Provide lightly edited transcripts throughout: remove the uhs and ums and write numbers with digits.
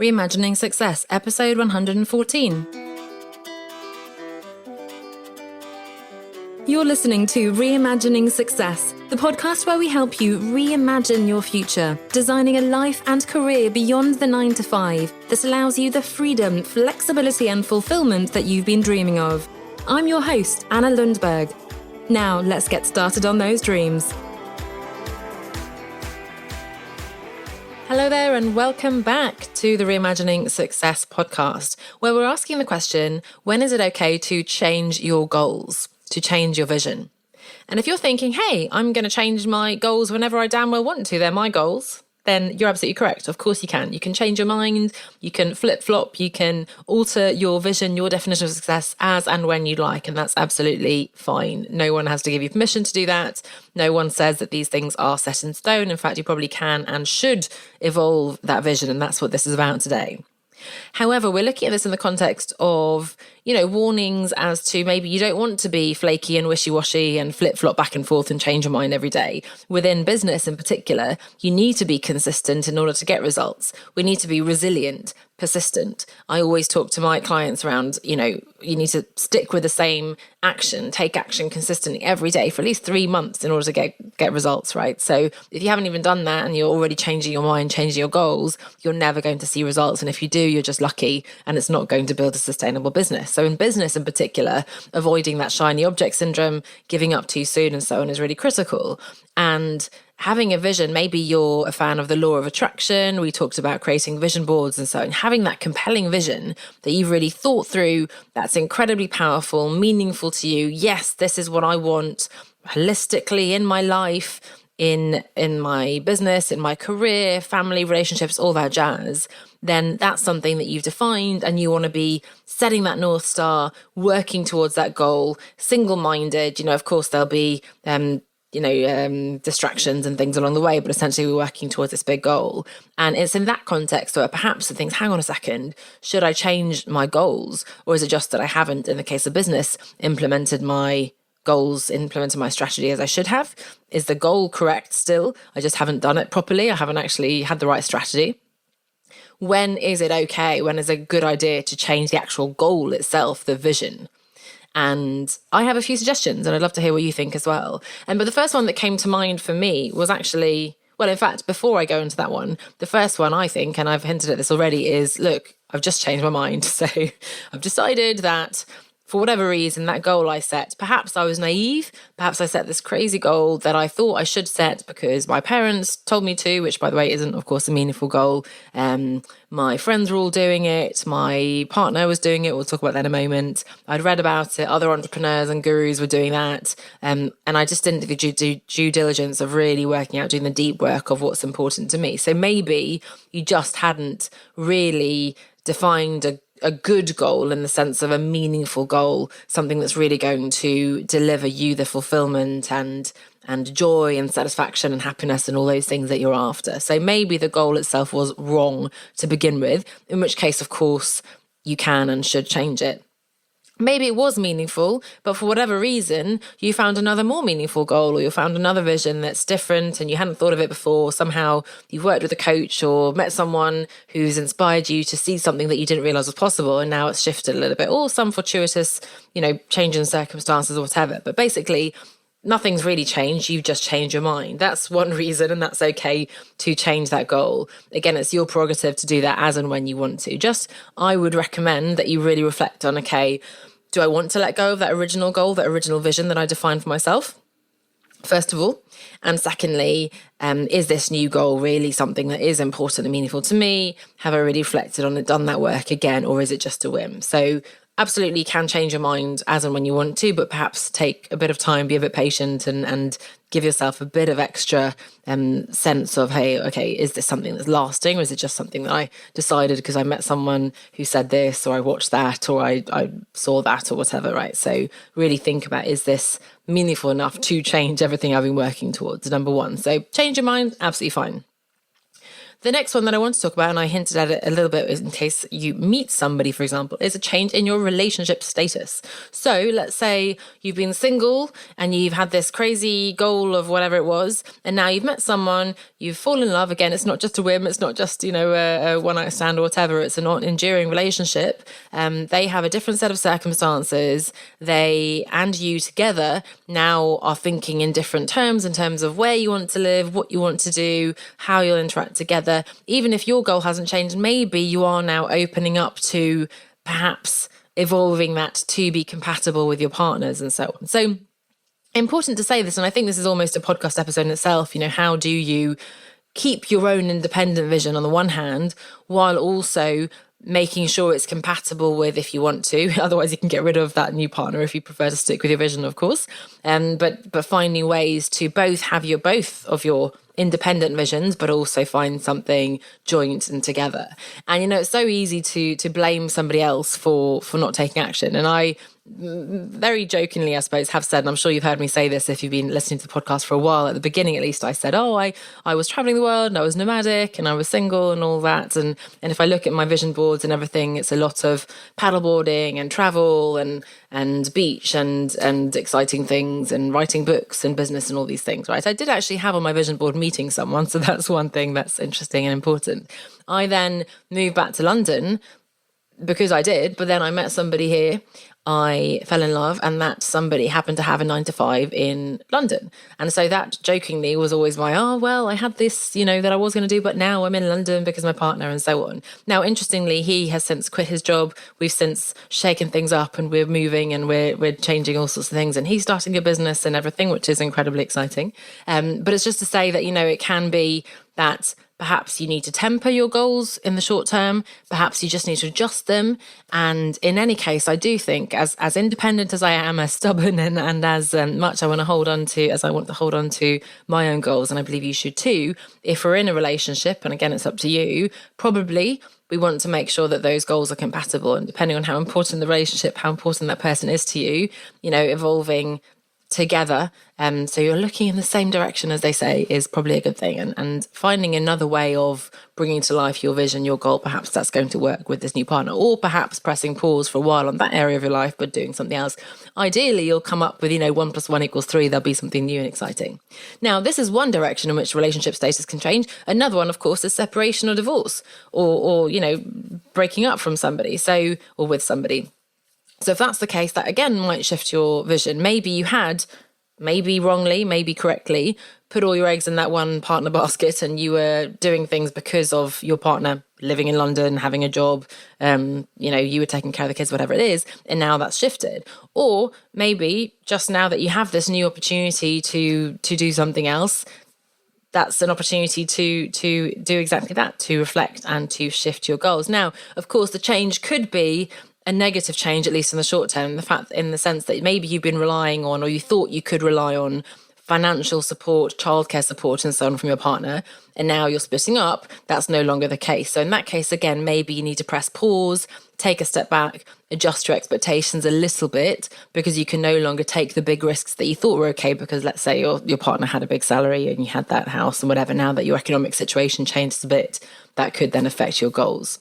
Reimagining Success, episode 114. You're listening to Reimagining Success, the podcast where we help you reimagine your future, designing a life and career beyond the 9 to 5 that allows you the freedom, flexibility and fulfillment that you've been dreaming of. I'm your host, Anna Lundberg. Now, let's get started on those dreams. Hello there and welcome back to the Reimagining Success podcast, where we're asking the question, when is it okay to change your goals, to change your vision? And if you're thinking, hey, I'm going to change my goals whenever I damn well want to, they're my goals, then you're absolutely correct. Of course you can. You can change your mind, you can flip-flop, you can alter your vision, your definition of success as and when you'd like, and that's absolutely fine. No one has to give you permission to do that. No one says that these things are set in stone. In fact, you probably can and should evolve that vision, and that's what this is about today. However, we're looking at this in the context of, warnings as to maybe you don't want to be flaky and wishy-washy and flip-flop back and forth and change your mind every day. Within business in particular, you need to be consistent in order to get results. We need to be resilient, persistent. I always talk to my clients around, you need to stick with the same action, take action consistently every day for at least 3 months in order to get results, right? So if you haven't even done that and you're already changing your mind, changing your goals, you're never going to see results. And if you do, you're just lucky and it's not going to build a sustainable business. So in business in particular, avoiding that shiny object syndrome, giving up too soon and so on is really critical. And having a vision, maybe you're a fan of the law of attraction. We talked about creating vision boards and so on. Having that compelling vision that you've really thought through, that's incredibly powerful, meaningful to you. Yes, this is what I want holistically in my life, in my business, in my career, family, relationships, all that jazz. Then that's something that you've defined and you want to be setting that North Star, working towards that goal, single-minded. Of course, there'll be distractions and things along the way, but essentially we're working towards this big goal. And it's in that context where perhaps it thinks, hang on a second, should I change my goals? Or is it just that I haven't, in the case of business, implemented my goals, implemented my strategy as I should have? Is the goal correct still? I just haven't done it properly. I haven't actually had the right strategy. When is it okay? When is it a good idea to change the actual goal itself, the vision? And I have a few suggestions and I'd love to hear what you think as well. But the first one that came to mind for me was actually, in fact, before I go into that one, the first one I think, and I've hinted at this already, is, look, I've just changed my mind. So I've decided that for whatever reason, that goal I set, perhaps I was naive, perhaps I set this crazy goal that I thought I should set because my parents told me to, which by the way isn't of course a meaningful goal. My friends were all doing it, my partner was doing it, we'll talk about that in a moment. I'd read about it, other entrepreneurs and gurus were doing that, and I just didn't do due diligence of really working out, doing the deep work of what's important to me. So maybe you just hadn't really defined a good goal in the sense of a meaningful goal, something that's really going to deliver you the fulfillment and joy and satisfaction and happiness and all those things that you're after. So maybe the goal itself was wrong to begin with, in which case, of course, you can and should change it. Maybe it was meaningful, but for whatever reason, you found another more meaningful goal, or you found another vision that's different and you hadn't thought of it before. Somehow you've worked with a coach or met someone who's inspired you to see something that you didn't realize was possible, and now it's shifted a little bit, or some fortuitous, change in circumstances or whatever. But basically, nothing's really changed. You've just changed your mind. That's one reason, and that's okay to change that goal. Again, it's your prerogative to do that as and when you want to. I would recommend that you really reflect on, okay, do I want to let go of that original goal, that original vision that I defined for myself? First of all. And secondly, is this new goal really something that is important and meaningful to me? Have I really reflected on it, done that work again, or is it just a whim? So absolutely you can change your mind as and when you want to, but perhaps take a bit of time, be a bit patient and give yourself a bit of extra sense of, hey, okay, is this something that's lasting, or is it just something that I decided because I met someone who said this, or I watched that, or I saw that, or whatever, right? So really think about, is this meaningful enough to change everything I've been working towards, number one. So change your mind, absolutely fine. The next one that I want to talk about, and I hinted at it a little bit in case you meet somebody, for example, is a change in your relationship status. So let's say you've been single and you've had this crazy goal of whatever it was, and now you've met someone, you've fallen in love. Again, it's not just a whim, it's not just, a one-night stand or whatever, it's an enduring relationship. They have a different set of circumstances. They and you together now are thinking in different terms, in terms of where you want to live, what you want to do, how you'll interact together. Even if your goal hasn't changed, maybe you are now opening up to perhaps evolving that to be compatible with your partners and so on. So important to say this, and I think this is almost a podcast episode in itself, how do you keep your own independent vision on the one hand, while also making sure it's compatible with, if you want to, otherwise you can get rid of that new partner if you prefer to stick with your vision, of course. But finding ways to both have both of your independent visions, but also find something joint and together. And it's so easy to blame somebody else for not taking action. And I very jokingly, I suppose, have said, and I'm sure you've heard me say this if you've been listening to the podcast for a while, at the beginning at least, I said, I was traveling the world and I was nomadic and I was single and all that. And if I look at my vision boards and everything, it's a lot of paddleboarding and travel and beach and exciting things and writing books and business and all these things, right? I did actually have on my vision board meeting someone, so that's one thing that's interesting and important. I then moved back to London because I did, but then I met somebody here. I fell in love, and that somebody happened to have a 9-to-5 in London. And so that jokingly was always my, I had this, that I was going to do, but now I'm in London because my partner and so on. Now, interestingly, he has since quit his job. We've since shaken things up and we're moving and we're changing all sorts of things, and he's starting a business and everything, which is incredibly exciting. But it's just to say that, it can be that perhaps you need to temper your goals in the short term. Perhaps you just need to adjust them. And in any case, I do think as independent as I am, as stubborn and as much I want to hold on to as I want to hold on to my own goals, and I believe you should too, if we're in a relationship, and again, it's up to you, probably we want to make sure that those goals are compatible. And depending on how important the relationship, how important that person is to you, evolving together, so you're looking in the same direction, as they say, is probably a good thing. And finding another way of bringing to life your vision, your goal, perhaps that's going to work with this new partner, or perhaps pressing pause for a while on that area of your life but doing something else. Ideally, you'll come up with 1 + 1 = 3. There'll be something new and exciting. Now, this is one direction in which relationship status can change. Another one, of course, is separation or divorce, or breaking up from somebody, or with somebody. So if that's the case, that again might shift your vision. Maybe you had, maybe wrongly, maybe correctly, put all your eggs in that one partner basket, and you were doing things because of your partner living in London, having a job, you were taking care of the kids, whatever it is, and now that's shifted. Or maybe just now that you have this new opportunity to do something else, that's an opportunity to do exactly that, to reflect and to shift your goals. Now, of course, the change could be a negative change, at least in the short term, in the sense that maybe you've been relying on, or you thought you could rely on, financial support, childcare support and so on from your partner, and now you're splitting up. That's no longer the case. So in that case, again, maybe you need to press pause, take a step back, adjust your expectations a little bit, because you can no longer take the big risks that you thought were okay, because let's say your partner had a big salary and you had that house and whatever. Now that your economic situation changes a bit, that could then affect your goals.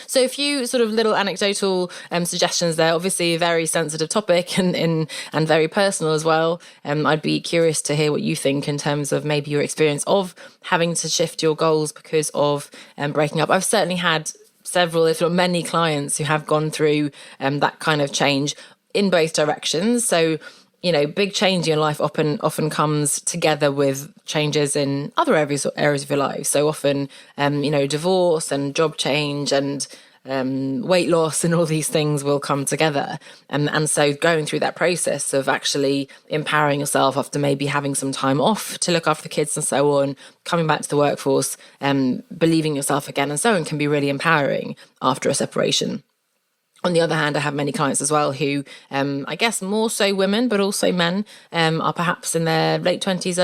So a few sort of little anecdotal suggestions there. Obviously a very sensitive topic and very personal as well. I'd be curious to hear what you think in terms of maybe your experience of having to shift your goals because of breaking up. I've certainly had several, if not many, clients who have gone through that kind of change in both directions. So, big change in your life often comes together with changes in other areas of your life. So often, divorce and job change and weight loss and all these things will come together. And so going through that process of actually empowering yourself after maybe having some time off to look after the kids and so on, coming back to the workforce, believing yourself again and so on, can be really empowering after a separation. On the other hand, I have many clients as well who, I guess more so women, but also men, are perhaps in their late 20s,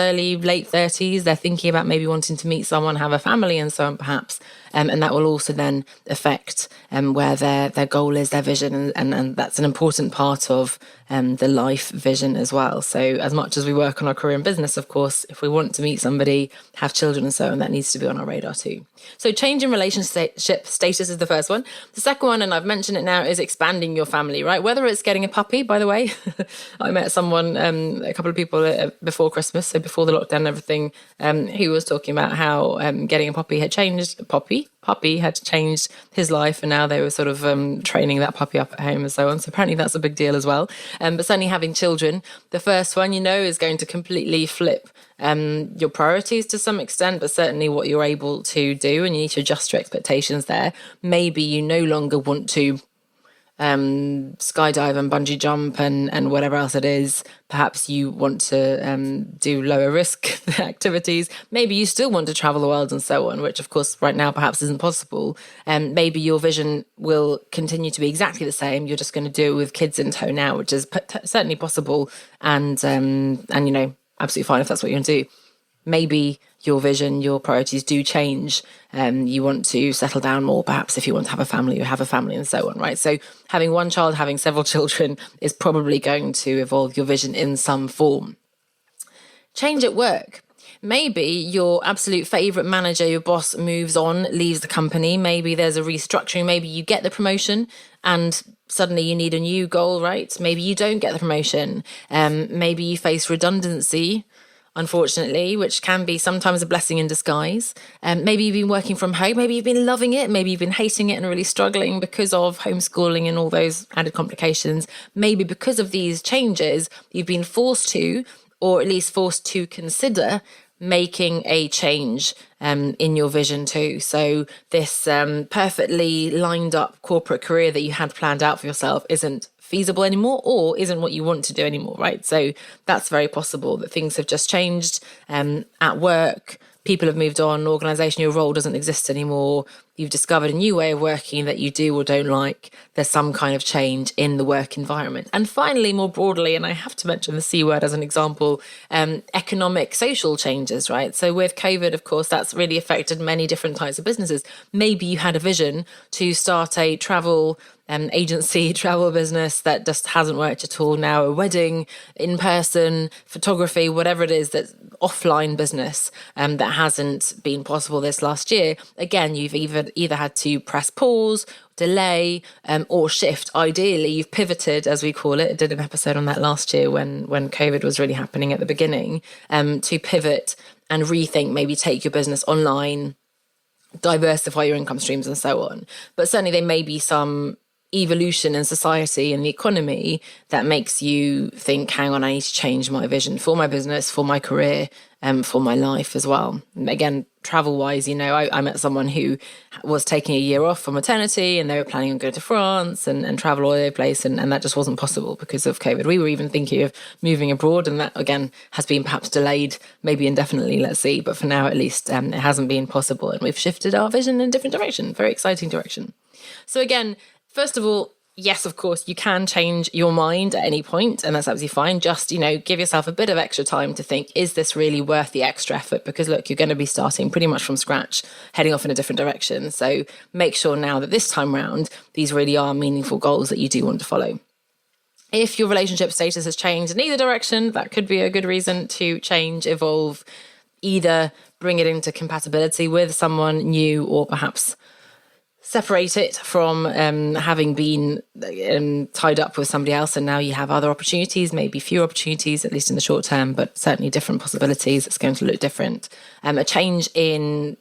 late 30s. They're thinking about maybe wanting to meet someone, have a family and so on perhaps. And that will also then affect where their goal is, their vision, and that's an important part of the life vision as well. So as much as we work on our career and business, of course, if we want to meet somebody, have children and so on, that needs to be on our radar too. So change in relationship status is the first one. The second one, and I've mentioned it now, is expanding your family, right? Whether it's getting a puppy, by the way, I met someone, a couple of people before Christmas, so before the lockdown and everything, who was talking about how getting a puppy had changed, puppy had changed his life, and now they were sort of training that puppy up at home and so on. So apparently that's a big deal as well. But certainly having children, the first one, is going to completely flip your priorities to some extent, but certainly what you're able to do, and you need to adjust your expectations there. Maybe you no longer want to skydive and bungee jump and whatever else it is. Perhaps you want to do lower risk activities. Maybe you still want to travel the world and so on, which of course right now perhaps isn't possible. Maybe your vision will continue to be exactly the same. You're just going to do it with kids in tow now, which is certainly possible, and absolutely fine if that's what you want to do. Maybe your vision, your priorities do change. You want to settle down more, perhaps if you want to have a family, you have a family and so on, right? So having one child, having several children is probably going to evolve your vision in some form. Change at work. Maybe your absolute favorite manager, your boss, moves on, leaves the company. Maybe there's a restructuring. Maybe you get the promotion and suddenly you need a new goal, right? Maybe you don't get the promotion. Maybe you face redundancy, unfortunately, which can be sometimes a blessing in disguise. Maybe you've been working from home. Maybe you've been loving it. Maybe you've been hating it and really struggling because of homeschooling and all those added complications. Maybe because of these changes, you've been forced to, or at least forced to consider, making a change in your vision too. So this perfectly lined up corporate career that you had planned out for yourself isn't feasible anymore, or isn't what you want to do anymore, right? So that's very possible that things have just changed at work. People have moved on, organisation, your role doesn't exist anymore. You've discovered a new way of working that you do or don't like. There's some kind of change in the work environment. And finally, more broadly, and I have to mention the C word as an example, economic, social changes, right? So with COVID, of course, that's really affected many different types of businesses. Maybe you had a vision to start a travel agency, travel business that just hasn't worked at all. Now a wedding, in-person, photography, whatever it is, that's offline business that hasn't been possible this last year. Again, you've either had to press pause, delay, or shift. Ideally, you've pivoted, as we call it. I did an episode on that last year when COVID was really happening at the beginning, to pivot and rethink, maybe take your business online, diversify your income streams and so on. But certainly there may be some evolution in society and the economy that makes you think, hang on, I need to change my vision for my business, for my career, for my life as well. Again, travel wise, I met someone who was taking a year off for maternity and they were planning on going to France and travel all over the place. And that just wasn't possible because of COVID. We were even thinking of moving abroad, and that again has been perhaps delayed, maybe indefinitely, let's see. But for now, at least, it hasn't been possible. And we've shifted our vision in a different direction, very exciting direction. So again, first of all, yes, of course, you can change your mind at any point, and that's absolutely fine. Just, give yourself a bit of extra time to think, is this really worth the extra effort? Because look, you're going to be starting pretty much from scratch, heading off in a different direction. So make sure now that this time round, these really are meaningful goals that you do want to follow. If your relationship status has changed in either direction, that could be a good reason to change, evolve, either bring it into compatibility with someone new, or perhaps separate it from having been tied up with somebody else, and now you have other opportunities, maybe fewer opportunities, at least in the short term, but certainly different possibilities. It's going to look different. A change in,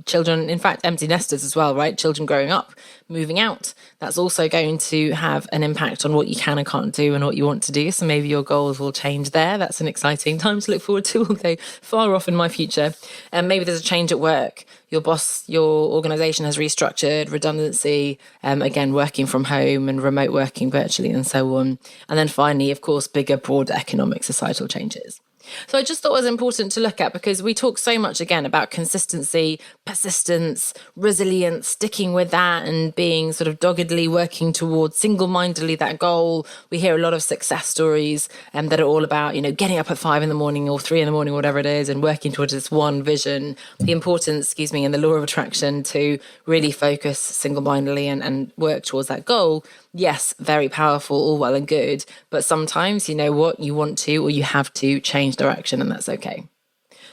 children, in fact, empty nesters as well, right? Children growing up, moving out. That's also going to have an impact on what you can and can't do and what you want to do. So maybe your goals will change there. That's an exciting time to look forward to, although far off in my future. And maybe there's a change at work. Your boss, your organisation has restructured, redundancy, again, working from home and remote working virtually and so on. And then finally, of course, bigger, broader economic societal changes. So I just thought it was important to look at, because we talk so much again about consistency, persistence, resilience, sticking with that and being sort of doggedly working towards single-mindedly that goal. We hear a lot of success stories that are all about, getting up at 5 a.m. or 3 a.m, whatever it is, and working towards this one vision. The importance, in the law of attraction to really focus single-mindedly and work towards that goal. Yes, very powerful, all well and good. But sometimes, you want to, or you have to change direction, and that's okay.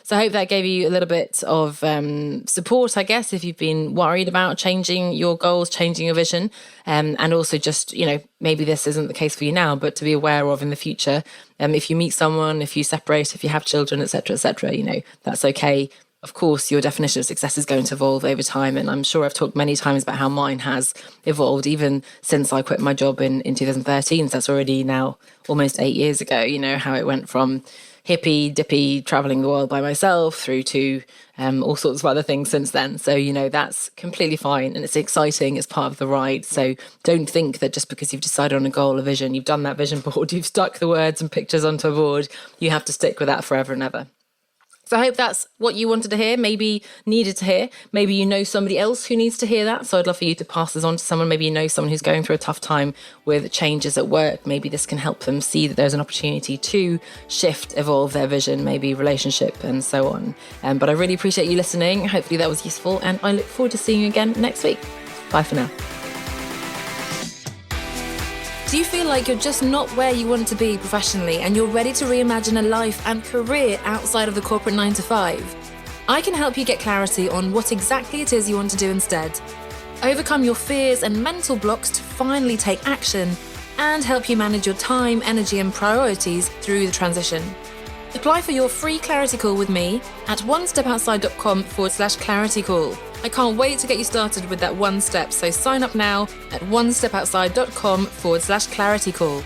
So I hope that gave you a little bit of support, I guess, if you've been worried about changing your goals, changing your vision. And also just, maybe this isn't the case for you now, but to be aware of in the future. If you meet someone, if you separate, if you have children, etc., that's okay. Of course, your definition of success is going to evolve over time. And I'm sure I've talked many times about how mine has evolved, even since I quit my job in 2013. So that's already now almost 8 years ago, how it went from hippie, dippy, traveling the world by myself through to all sorts of other things since then. So, that's completely fine. And it's exciting. It's part of the ride. So don't think that just because you've decided on a goal, a vision, you've done that vision board, you've stuck the words and pictures onto a board, you have to stick with that forever and ever. So I hope that's what you wanted to hear, maybe needed to hear. Maybe you know somebody else who needs to hear that. So I'd love for you to pass this on to someone. Maybe you know someone who's going through a tough time with changes at work. Maybe this can help them see that there's an opportunity to shift, evolve their vision, maybe relationship and so on. But I really appreciate you listening. Hopefully that was useful. And I look forward to seeing you again next week. Bye for now. Do you feel like you're just not where you want to be professionally and you're ready to reimagine a life and career outside of the corporate 9 to 5? I can help you get clarity on what exactly it is you want to do instead. Overcome your fears and mental blocks to finally take action and help you manage your time, energy and priorities through the transition. Apply for your free clarity call with me at onestepoutside.com/clarity call. I can't wait to get you started with that one step, so sign up now at onestepoutside.com/clarity call.